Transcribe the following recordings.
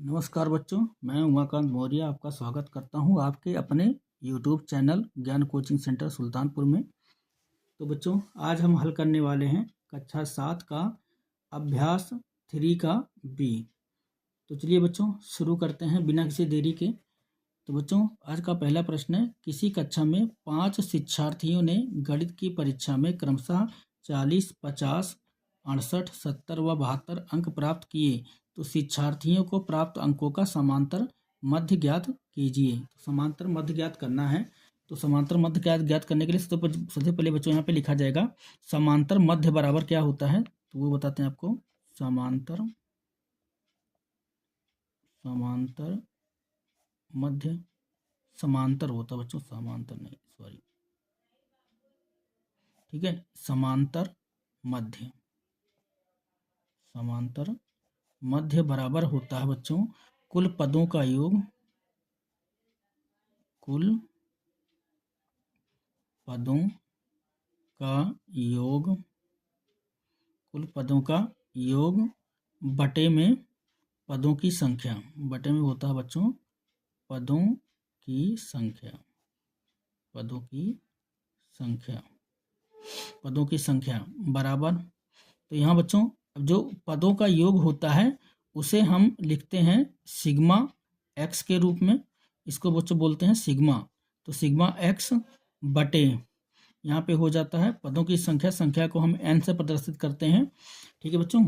नमस्कार बच्चों, मैं उमाकांत मौर्य आपका स्वागत करता हूं आपके अपने YouTube चैनल ज्ञान कोचिंग सेंटर सुल्तानपुर में। तो बच्चों, आज हम हल करने वाले हैं कक्षा 7 का अभ्यास 3 का बी। तो चलिए बच्चों शुरू करते हैं बिना किसी देरी के। तो बच्चों, आज का पहला प्रश्न है, किसी कक्षा में 5 शिक्षार्थियों ने गणित की परीक्षा में क्रमशः 40, 50, 68, 70 व 72 अंक प्राप्त किए। तो शिक्षार्थियों को प्राप्त अंकों का समांतर मध्य ज्ञात कीजिए। तो समांतर मध्य ज्ञात करना है। तो समांतर मध्य ज्ञात करने के लिए सबसे पहले बच्चों यहाँ पे लिखा जाएगा समांतर मध्य बराबर क्या होता है। तो वो बताते हैं आपको। समांतर मध्य समांतर होता है बच्चों, समांतर नहीं, सॉरी, ठीक है। समांतर मध्य बराबर होता है बच्चों कुल पदों का योग, कुल पदों का योग बटे में पदों की संख्या। बटे में होता है बच्चों पदों की संख्या बराबर। तो यहाँ बच्चों जो पदों का योग होता है उसे हम लिखते हैं सिग्मा एक्स के रूप में। इसको बच्चों बोलते हैं सिग्मा। तो सिग्मा एक्स बटे यहाँ पे हो जाता है पदों की संख्या को हम n से प्रदर्शित करते हैं, ठीक है बच्चों।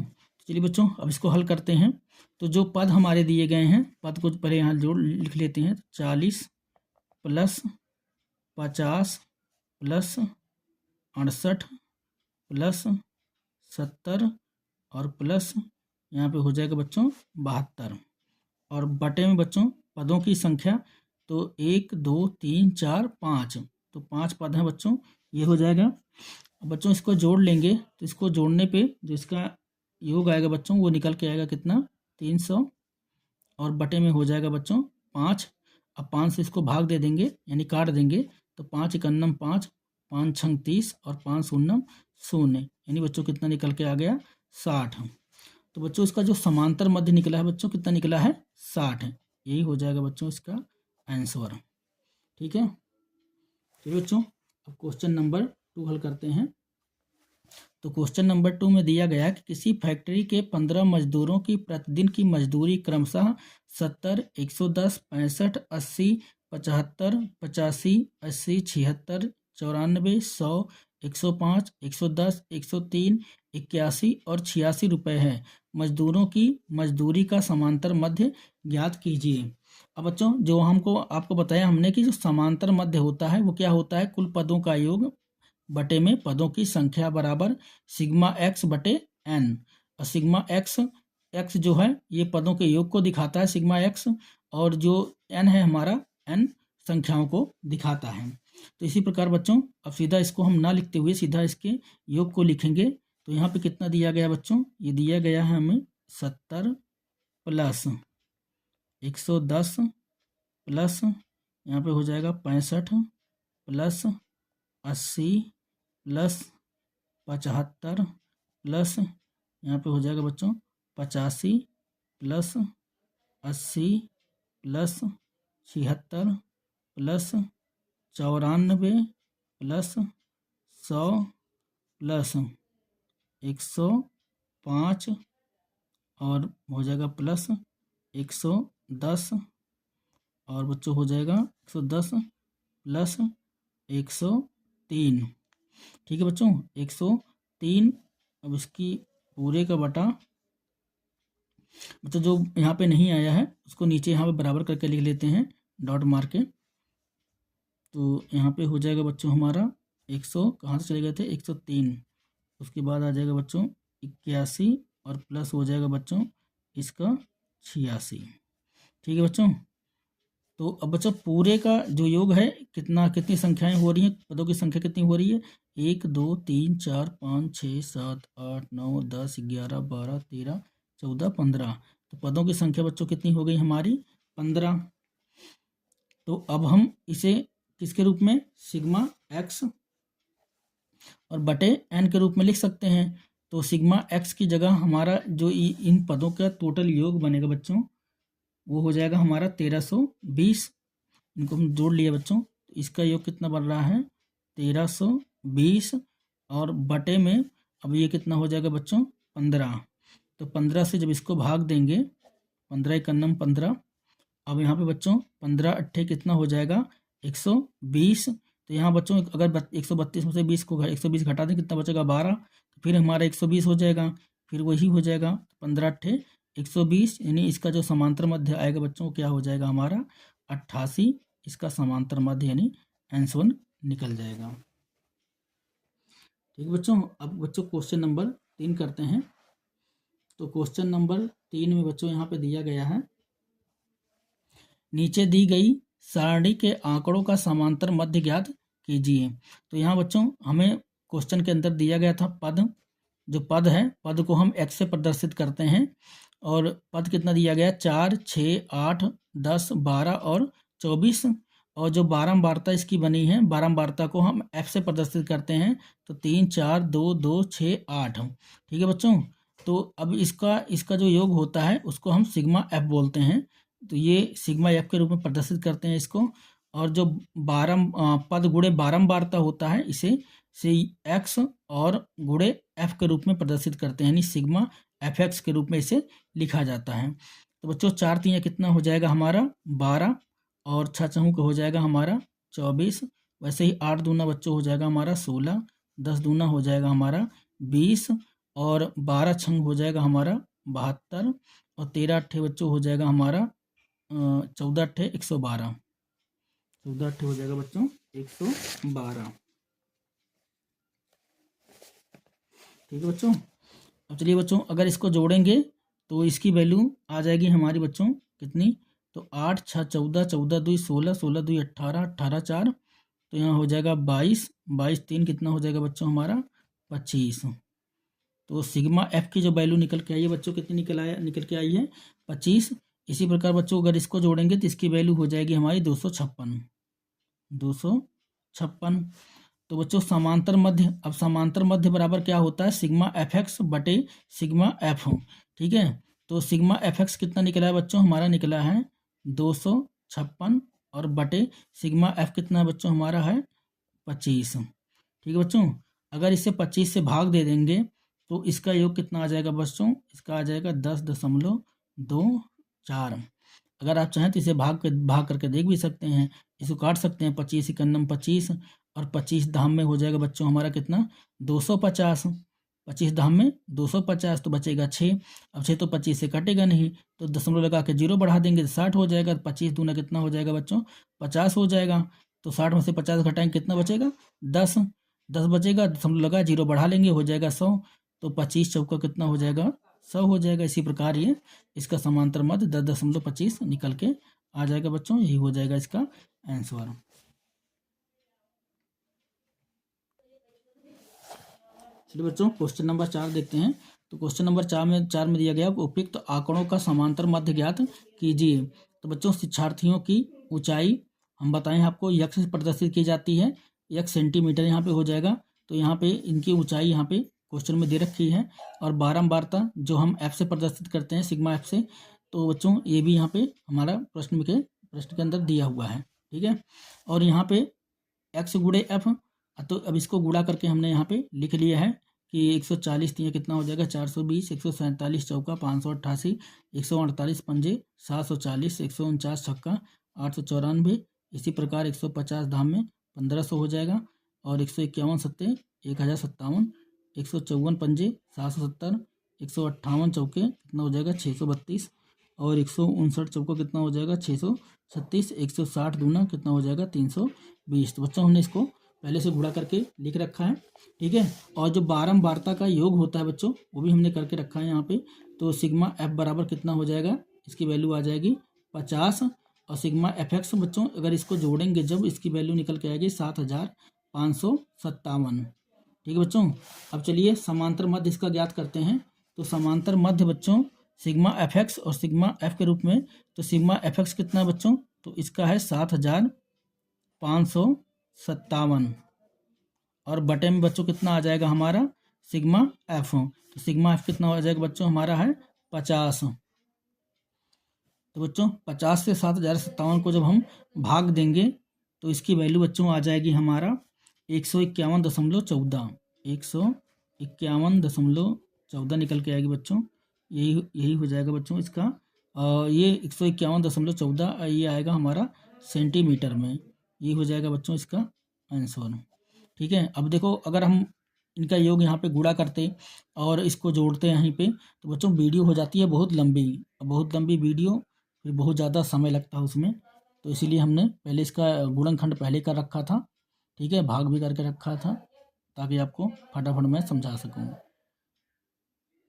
चलिए बच्चों अब इसको हल करते हैं। तो जो पद हमारे दिए गए हैं, पद को पहले यहाँ जोड़ लिख लेते हैं। 40 प्लस 50 प्लस 68 प्लस 70 और प्लस यहाँ पे हो जाएगा बच्चों 72। और बटे में बच्चों पदों की संख्या, तो 1 2 3 4 5, तो 5 पद हैं बच्चों, ये हो जाएगा। अब बच्चों इसको जोड़ लेंगे, तो इसको जोड़ने पे जो इसका योग आएगा बच्चों वो निकल के आएगा कितना, 300। और बटे में हो जाएगा बच्चों 5। अब 5 से इसको भाग दे देंगे यानी काट देंगे, तो 5 एकन्नम 5, 5 छंग 30 और 5 शून्यम 0, यानी बच्चों कितना निकल के आ गया 60। तो बच्चों इसका जो समांतर मध्य निकला है बच्चों कितना निकला है 60 है। यही हो जाएगा बच्चों इसका आंसर, ठीक है। चलिए बच्चों अब क्वेश्चन नंबर 2 हल करते हैं। तो क्वेश्चन नंबर 2 में दिया गया कि किसी फैक्ट्री के 15 मजदूरों की प्रतिदिन की मजदूरी क्रमशः 70, 110, 65, 80, 75, 85, 80, 76, 94, 100, 105, 110, 103, 81 और 86 रुपये है। मजदूरों की मजदूरी का समांतर मध्य ज्ञात कीजिए। अब बच्चों जो हमको आपको बताया हमने कि जो समांतर मध्य होता है वो क्या होता है, कुल पदों का योग बटे में पदों की संख्या बराबर सिग्मा एक्स बटे एन। और सिग्मा एक्स जो है ये पदों के योग को दिखाता है सिग्मा एक्स, और जो एन है हमारा एन संख्याओं को दिखाता है। तो इसी प्रकार बच्चों अब सीधा इसको हम ना लिखते हुए सीधा इसके योग को लिखेंगे। तो यहाँ पे कितना दिया गया बच्चों, ये दिया गया है हमें 70 प्लस 110 प्लस यहाँ पे हो जाएगा 65 प्लस 80 प्लस 75 प्लस यहाँ पे हो जाएगा बच्चों 85 plus 80 plus 76 plus 94 plus 100 plus 105 और हो जाएगा प्लस 110 और बच्चों हो जाएगा 110 प्लस 103, ठीक है बच्चों 103। अब इसकी पूरे का बटा बच्चों जो यहाँ पे नहीं आया है उसको नीचे यहाँ पे बराबर करके लिख लेते हैं डॉट मार के। तो यहाँ पे हो जाएगा बच्चों हमारा 100 कहाँ से चले गए थे 103, उसके बाद आ जाएगा बच्चों 81 और प्लस हो जाएगा बच्चों इसका 86, ठीक है बच्चों। तो अब बच्चों पूरे का जो योग है कितनी संख्याएं हो रही हैं, पदों की संख्या कितनी हो रही है, 1 2 3 4 5 6 7 8 9 10 11 12 13 14 15। तो पदों की संख्या बच्चों कितनी हो गई हमारी 15। तो अब हम इसे किसके रूप में, सिग्मा एक्स और बटे एन के रूप में लिख सकते हैं। तो सिग्मा एक्स की जगह हमारा जो इन पदों का टोटल योग बनेगा बच्चों वो हो जाएगा हमारा 1320। इनको हम जोड़ लिए बच्चों, इसका योग कितना बन रहा है 1320, और बटे में अब ये कितना हो जाएगा बच्चों 15। तो 15 से जब इसको भाग देंगे, 15 एकन्नम 15, अब यहाँ पे बच्चों 15 अट्ठे कितना हो जाएगा 120। तो यहाँ बच्चों अगर 132 में से 120 घटा दें कितना बचेगा 12, तो फिर हमारा 120 हो जाएगा, फिर वही हो जाएगा 15 अट्ठे 120, यानी इसका जो समांतर मध्य आएगा बच्चों क्या हो जाएगा हमारा 88। इसका समांतर मध्य यानी आंसर निकल जाएगा। ठीक है बच्चों, अब बच्चों क्वेश्चन नंबर 3 करते हैं। तो क्वेश्चन नंबर 3 में बच्चों यहाँ पे दिया गया है, नीचे दी गई सारणी के आंकड़ों का समांतर मध्य ज्ञात कीजिए। तो यहाँ बच्चों हमें क्वेश्चन के अंदर दिया गया था पद, जो पद है पद को हम x से प्रदर्शित करते हैं, और पद कितना दिया गया 4, 6, 8, 10, 12 और 24, और जो बारंबारता इसकी बनी है बारंबारता को हम f से प्रदर्शित करते हैं, तो 3, 4, 2, 2, 6, 8। ठीक है बच्चों, तो अब इसका जो योग होता है उसको हम सिग्मा f बोलते हैं। तो ये सिग्मा f के रूप में प्रदर्शित करते हैं इसको, और जो पद गुणे बारंबारता होता है इसे x और गुणे f के रूप में प्रदर्शित करते हैं, यानी सिग्मा fx के रूप में इसे लिखा जाता है। तो बच्चों 4 3 कितना हो जाएगा हमारा 12, और 6 चौक हो जाएगा हमारा 24, वैसे ही 8 दूना बच्चों हो जाएगा हमारा 16, 10 दूना हो जाएगा हमारा 20, और 12 छंग हो जाएगा हमारा 72, और 13 अट्ठे बच्चों हो जाएगा हमारा 14 अट्ठे 112, 14 अट्ठे हो जाएगा बच्चों 112। ठीक है बच्चों, अब चलिए बच्चों अगर इसको जोड़ेंगे तो इसकी वैल्यू आ जाएगी हमारी बच्चों कितनी, तो 8 6 14, 14 2 16, 16 2 18, 18 4, तो यहाँ हो जाएगा 22, 22 3 कितना हो जाएगा बच्चों हमारा 25। तो सिग्मा एफ की जो वैल्यू निकल के आई है बच्चों कितनी निकल के आई है 25। इसी प्रकार बच्चों अगर इसको जोड़ेंगे तो इसकी वैल्यू हो जाएगी हमारी 256, 256। तो बच्चों समांतर मध्य, अब समांतर मध्य बराबर क्या होता है सिग्मा एफ एक्स बटे सिग्मा एफ। ठीक है, तो सिग्मा एफ एक्स कितना निकला है बच्चों हमारा निकला है 256, और बटे सिग्मा एफ कितना है बच्चों हमारा है 25। ठीक है बच्चों, अगर इसे 25 से भाग दे देंगे तो इसका योग कितना आ जाएगा बच्चों, इसका आ जाएगा 10.24। अगर आप चाहें तो इसे भाग करके देख भी सकते हैं, इसको काट सकते हैं, 25 एकन्नम 25, और 25 धाम में हो जाएगा बच्चों हमारा कितना 250, 25 धाम में 250, तो बचेगा 6। अब 6 तो 25 से कटेगा नहीं, तो दशमलव लगा के 0 बढ़ा देंगे तो 60 हो जाएगा। 25 दूना कितना हो जाएगा बच्चों 50 हो जाएगा, तो 60 में से 50 घटाएंगे कितना बचेगा 10, 10 बचेगा, दशमलव लगा 0 बढ़ा लेंगे हो जाएगा 100, तो 25 चौका कितना हो जाएगा 100 हो जाएगा। इसी प्रकार ये इसका समांतर मध्य 10.25 निकल के आ जाएगा बच्चों, यही हो जाएगा इसका आंसर। चलिए बच्चों क्वेश्चन नंबर 4 देखते हैं। तो क्वेश्चन नंबर 4 में दिया गया उपयुक्त तो आंकड़ों का समांतर मध्य ज्ञात कीजिए। तो बच्चों शिक्षार्थियों की ऊंचाई हम बताएं आपको यक्ष से प्रदर्शित की जाती है, यक्ष सेंटीमीटर यहाँ पे हो जाएगा। तो यहाँ पे इनकी ऊंचाई यहाँ पे क्वेश्चन में दे रखी है, और बारंबारता जो हम एफ से प्रदर्शित करते हैं सिग्मा एफ से, तो बच्चों ये भी यहाँ पे हमारा प्रश्न के अंदर दिया हुआ है। ठीक है, और यहाँ पे एक्स गुणे एफ, तो अब इसको गुणा करके हमने यहाँ पे लिख लिया है कि 140 3 कितना हो जाएगा 420, 147 चौका 588, 148 पंजे 740, 149 छक्का 894, इसी प्रकार 150 धाम में 1500 हो जाएगा, और 151 सत्ते 1057, 154 पंजे 770, 158 चौके कितना हो जाएगा 632, और 159 चौका कितना हो जाएगा 636, 160 दूना कितना हो जाएगा 320। तो बच्चों हमने इसको पहले से गुणा करके लिख रखा है। ठीक है, और जो बारंबारता का योग होता है बच्चों वो भी हमने करके रखा है यहाँ पे। तो सिग्मा एफ बराबर कितना हो जाएगा, इसकी वैल्यू आ जाएगी 50, और सिग्मा एफ एक्स बच्चों अगर इसको जोड़ेंगे जब इसकी वैल्यू निकल के आएगी 7557। ठीक है बच्चों, अब चलिए समांतर मध्य इसका ज्ञात करते हैं। तो समांतर मध्य बच्चों सिग्मा एफ एक्स और सिग्मा एफ के रूप में, तो सिग्मा एफ एक्स कितना है बच्चों, तो इसका है 7557, और बटे में बच्चों कितना आ जाएगा हमारा सिग्मा एफ, तो सिग्मा एफ कितना हो जाएगा बच्चों हमारा है 50। तो बच्चों 50 से 7057 को जब हम भाग देंगे तो इसकी वैल्यू बच्चों आ जाएगी हमारा 151.14, 151.14 निकल के आएगी बच्चों। यही हो जाएगा बच्चों इसका। ये 151.14 ये आएगा हमारा सेंटीमीटर में। ये हो जाएगा बच्चों इसका आंसर। ठीक है, अब देखो अगर हम इनका योग यहाँ पे गुणा करते और इसको जोड़ते हैं यहीं पे, तो बच्चों वीडियो हो जाती है बहुत लंबी वीडियो, फिर बहुत ज़्यादा समय लगता है उसमें। तो इसीलिए हमने पहले इसका गुणनखंड पहले कर रखा था। ठीक है, भाग भी करके रखा था ताकि आपको फटाफट मैं समझा सकूं।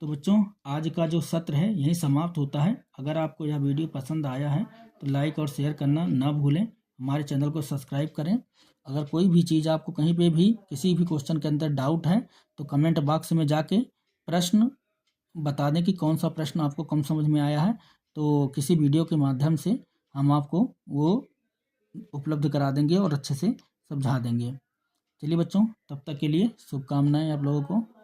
तो बच्चों आज का जो सत्र है यहीं समाप्त होता है। अगर आपको यह वीडियो पसंद आया है तो लाइक और शेयर करना ना भूलें। हमारे चैनल को सब्सक्राइब करें। अगर कोई भी चीज़ आपको कहीं पे भी किसी भी क्वेश्चन के अंदर डाउट है तो कमेंट बॉक्स में जाके प्रश्न बता दें कि कौन सा प्रश्न आपको कम समझ में आया है, तो किसी वीडियो के माध्यम से हम आपको वो उपलब्ध करा देंगे और अच्छे से समझा देंगे। चलिए बच्चों, तब तक के लिए शुभकामनाएं आप लोगों को।